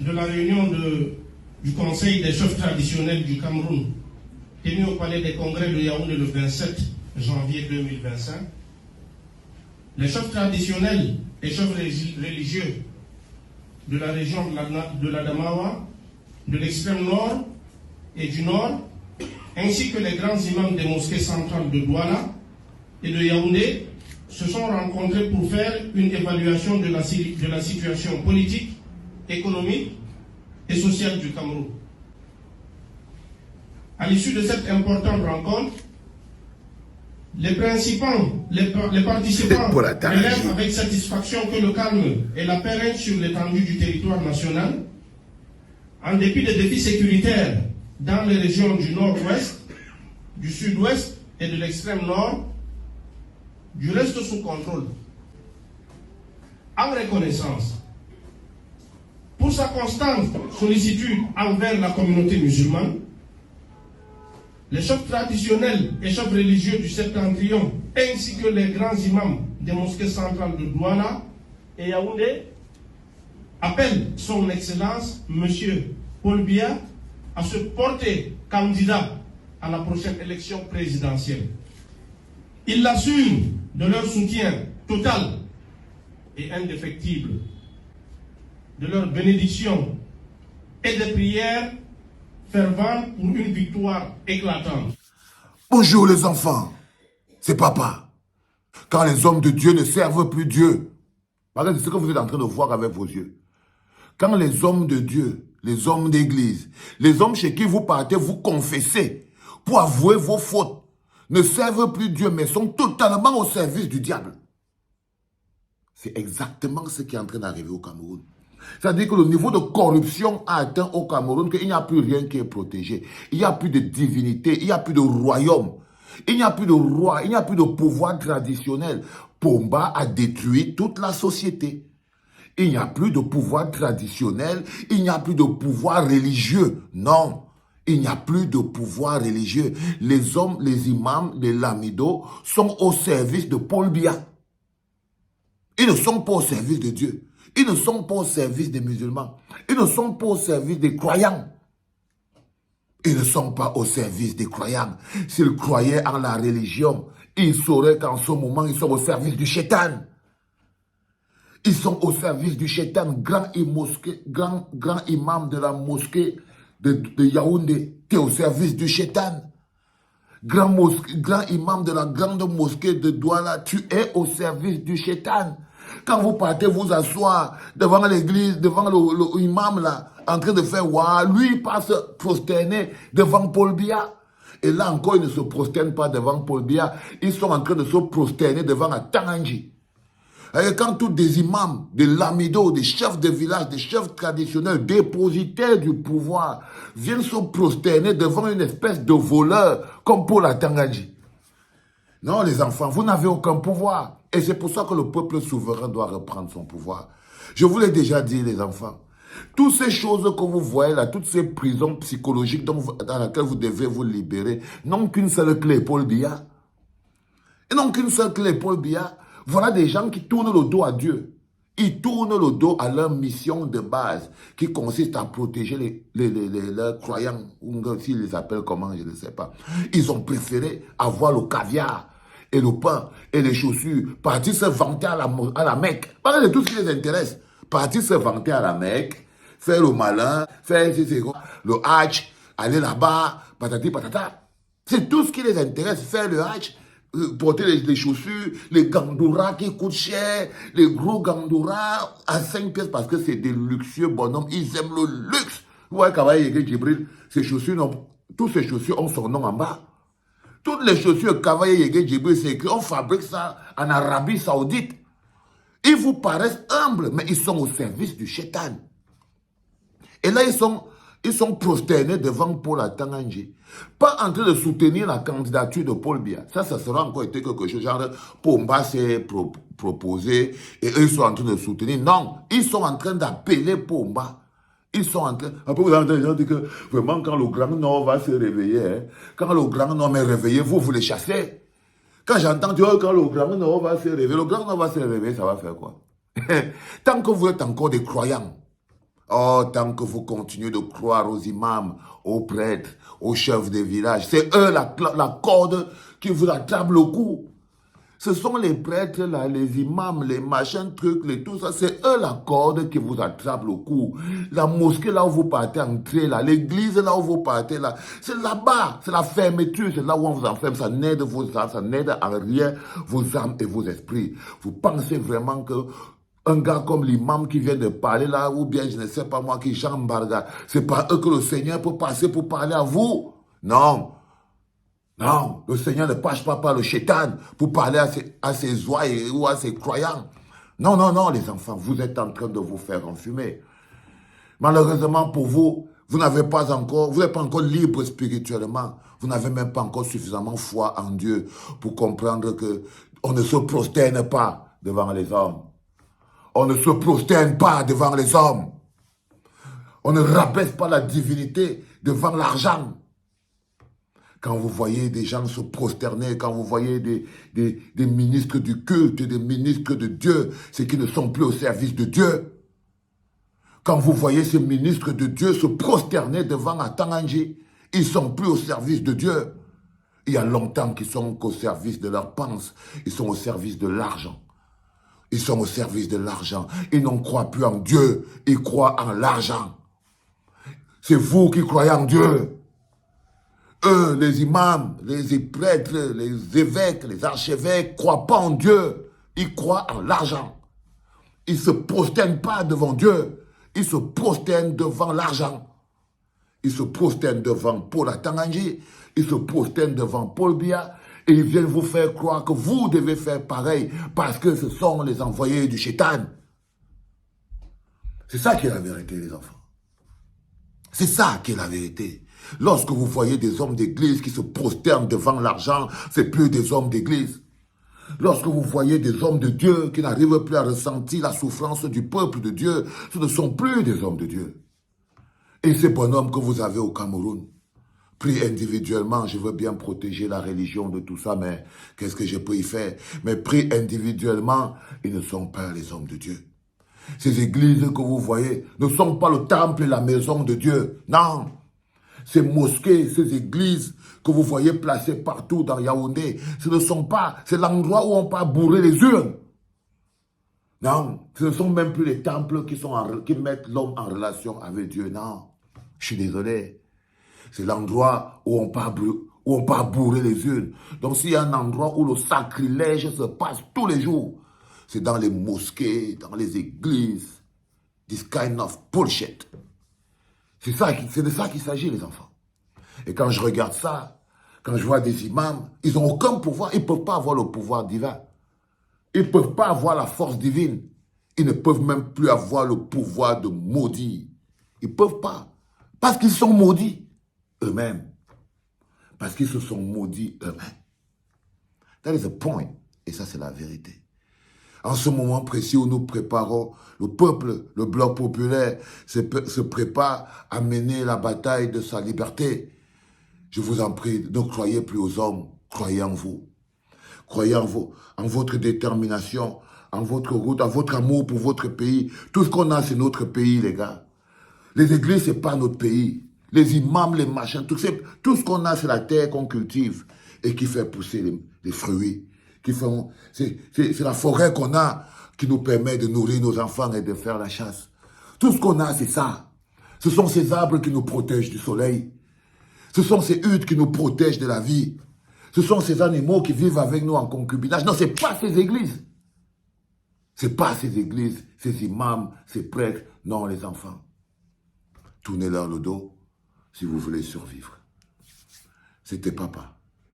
de la réunion du Conseil des chefs traditionnels du Cameroun, tenue au Palais des Congrès de Yaoundé le 27 janvier 2025, les chefs traditionnels et chefs religieux de la région de l'Adamawa, de l'extrême nord et du nord, ainsi que les grands imams des mosquées centrales de Douala et de Yaoundé, se sont rencontrés pour faire une évaluation de la situation politique, économique et sociale du Cameroun. À l'issue de cette importante rencontre, les participants relèvent avec satisfaction que le calme et la paix règnent sur l'étendue du territoire national, en dépit des défis sécuritaires dans les régions du nord-ouest, du sud-ouest et de l'extrême nord, du reste sous contrôle. En reconnaissance, pour sa constante sollicitude envers la communauté musulmane, les chefs traditionnels et chefs religieux du Septentrion, ainsi que les grands imams des mosquées centrales de Douala et Yaoundé, appellent son Excellence, M. Paul Biya, à se porter candidat à la prochaine élection présidentielle. Ils l'assurent de leur soutien total et indéfectible, de leur bénédiction et des prières ferventes pour une victoire éclatante. Bonjour les enfants, c'est papa. Quand les hommes de Dieu ne servent plus Dieu, regardez ce que vous êtes en train de voir avec vos yeux. Quand les hommes de Dieu, les hommes d'église, les hommes chez qui vous partez, vous confessez pour avouer vos fautes, ne servent plus Dieu, mais sont totalement au service du diable. C'est exactement ce qui est en train d'arriver au Cameroun. C'est-à-dire que le niveau de corruption a atteint au Cameroun qu'il n'y a plus rien qui est protégé. Il n'y a plus de divinité, il n'y a plus de royaume. Il n'y a plus de roi, il n'y a plus de pouvoir traditionnel. Pomba a détruit toute la société. Il n'y a plus de pouvoir traditionnel, il n'y a plus de pouvoir religieux. Non, il n'y a plus de pouvoir religieux. Les hommes, les imams, les lamidos sont au service de Paul Biya. Ils ne sont pas au service de Dieu. Ils ne sont pas au service des musulmans. Ils ne sont pas au service des croyants. Ils ne sont pas au service des croyants. S'ils croyaient en la religion, ils sauraient qu'en ce moment, ils sont au service du shaitan. Ils sont au service du shaitan. Grand imam de la mosquée de Yaoundé, tu es au service du shaitan. Grand imam de la grande mosquée de Douala, tu es au service du shaitan. Quand vous partez vous asseoir devant l'église, devant le imam là, en train de faire ouah, lui il passe prosterner devant Paul Biya. Et là encore, ils ne se prosternent pas devant Paul Biya, ils sont en train de se prosterner devant Tanganji. Et quand tous des imams, des lamidos, des chefs de village, des chefs traditionnels, dépositaires du pouvoir, viennent se prosterner devant une espèce de voleur comme Paul Tanganji. Non, les enfants, vous n'avez aucun pouvoir. Et c'est pour ça que le peuple souverain doit reprendre son pouvoir. Je vous l'ai déjà dit, les enfants. Toutes ces choses que vous voyez là, toutes ces prisons psychologiques dans lesquelles vous devez vous libérer, n'ont qu'une seule clé, Paul Biya. Ils n'ont qu'une seule clé, Paul Biya. Voilà des gens qui tournent le dos à Dieu. Ils tournent le dos à leur mission de base, qui consiste à protéger leurs croyants, ou s'ils les appellent comment, je ne sais pas. Ils ont préféré avoir le caviar, et le pain, et les chaussures, partir se vanter à la Mecque. Parlez de tout ce qui les intéresse. Partir se vanter à la Mecque, faire le malin, faire le hajj, aller là-bas, patati patata. C'est tout ce qui les intéresse, faire le hajj, porter les chaussures, les gandouras qui coûtent cher, les gros gandouras à 5 pièces parce que c'est des luxueux bonhommes, ils aiment le luxe. Vous voyez Kavaye Yege Djibril, tous ces chaussures ont son nom en bas. Toutes les chaussures Kavaye Yege Djibril, c'est écrit, on fabrique ça en Arabie Saoudite. Ils vous paraissent humbles, mais ils sont au service du shaitan. Et là, ils sont prosternés devant Paul Tanganji. Pas en train de soutenir la candidature de Paul Biya. Ça sera encore été quelque chose, genre, Pomba s'est proposé et eux sont en train de soutenir. Non, ils sont en train d'appeler Pomba. Ils sont en train... Après, vous avez des gens qui disent que vraiment, quand le Grand Nord va se réveiller, hein, quand le Grand Nord est réveillé, vous les chassez. Quand j'entends dire quand le Grand Nord va se réveiller, le Grand Nord va se réveiller, ça va faire quoi? Tant que vous êtes encore des croyants, Oh, tant que vous continuez de croire aux imams, aux prêtres, aux chefs des villages, c'est eux la corde qui vous attrape le cou. Ce sont les prêtres, là, les imams, les machins, trucs, les tout ça, c'est eux la corde qui vous attrape le cou. La mosquée là où vous partez entrer, là, l'église là où vous partez, là, c'est là-bas, c'est la fermeture, c'est là où on vous enferme, ça n'aide vos âmes, ça n'aide en rien vos âmes et vos esprits. Vous pensez vraiment que un gars comme l'imam qui vient de parler là, ou bien je ne sais pas moi, qui Jean Barga, c'est pas eux que le Seigneur peut passer pour parler à vous? Non. Non, le Seigneur ne passe pas par le chétan pour parler à ses oies ou à ses croyants. Non, non, non, les enfants, vous êtes en train de vous faire enfumer. Malheureusement pour vous, vous n'êtes pas encore libre spirituellement. Vous n'avez même pas encore suffisamment foi en Dieu pour comprendre que on ne se prosterne pas devant les hommes. On ne se prosterne pas devant les hommes. On ne rabaisse pas la divinité devant l'argent. Quand vous voyez des gens se prosterner, quand vous voyez des ministres du culte, des ministres de Dieu, c'est qu'ils ne sont plus au service de Dieu. Quand vous voyez ces ministres de Dieu se prosterner devant Atanganji, ils ne sont plus au service de Dieu. Il y a longtemps qu'ils sont qu'au service de leur pensée. Ils sont au service de l'argent. Ils sont au service de l'argent. Ils n'en croient plus en Dieu, ils croient en l'argent. C'est vous qui croyez en Dieu. Eux, les imams, les prêtres, les évêques, les archevêques, ne croient pas en Dieu. Ils croient en l'argent. Ils ne se prosternent pas devant Dieu. Ils se prosternent devant l'argent. Ils se prosternent devant Paul Atanganji. Ils se prosternent devant Paul Biya. Et ils viennent vous faire croire que vous devez faire pareil parce que ce sont les envoyés du chétan. C'est ça qui est la vérité, les enfants. C'est ça qui est la vérité. Lorsque vous voyez des hommes d'église qui se prosternent devant l'argent, c'est plus des hommes d'église. Lorsque vous voyez des hommes de Dieu qui n'arrivent plus à ressentir la souffrance du peuple de Dieu, ce ne sont plus des hommes de Dieu. Et ces bonhommes que vous avez au Cameroun, pris individuellement, je veux bien protéger la religion de tout ça, mais qu'est-ce que je peux y faire? Mais pris individuellement, ils ne sont pas les hommes de Dieu. Ces églises que vous voyez ne sont pas le temple et la maison de Dieu. Non. Ces mosquées, ces églises que vous voyez placées partout dans Yaoundé, ce ne sont pas, c'est l'endroit où on peut bourrer les urnes. Non, ce ne sont même plus les temples qui mettent l'homme en relation avec Dieu. Non, je suis désolé. C'est l'endroit où on peut bourrer les urnes. Donc s'il y a un endroit où le sacrilège se passe tous les jours, c'est dans les mosquées, dans les églises. This kind of bullshit. C'est de ça qu'il s'agit, les enfants. Et quand je regarde ça, quand je vois des imams, ils n'ont aucun pouvoir. Ils ne peuvent pas avoir le pouvoir divin. Ils ne peuvent pas avoir la force divine. Ils ne peuvent même plus avoir le pouvoir de maudire. Ils ne peuvent pas. Parce qu'ils sont maudits eux-mêmes. Parce qu'ils se sont maudits eux-mêmes. That is the point. Et ça, c'est la vérité. En ce moment précis où nous préparons, le peuple, le bloc populaire se prépare à mener la bataille de sa liberté. Je vous en prie, ne croyez plus aux hommes, croyez en vous. Croyez en vous, en votre détermination, en votre route, en votre amour pour votre pays. Tout ce qu'on a, c'est notre pays, les gars. Les églises, c'est pas notre pays. Les imams, les machins, tout ce qu'on a, c'est la terre qu'on cultive et qui fait pousser les fruits. C'est la forêt qu'on a qui nous permet de nourrir nos enfants et de faire la chasse. Tout ce qu'on a, c'est ça. Ce sont ces arbres qui nous protègent du soleil. Ce sont ces huttes qui nous protègent de la vie. Ce sont ces animaux qui vivent avec nous en concubinage. Non, ce n'est pas ces églises. Ce n'est pas ces églises, ces imams, ces prêtres. Non, les enfants. Tournez-leur le dos si vous voulez survivre. C'était papa.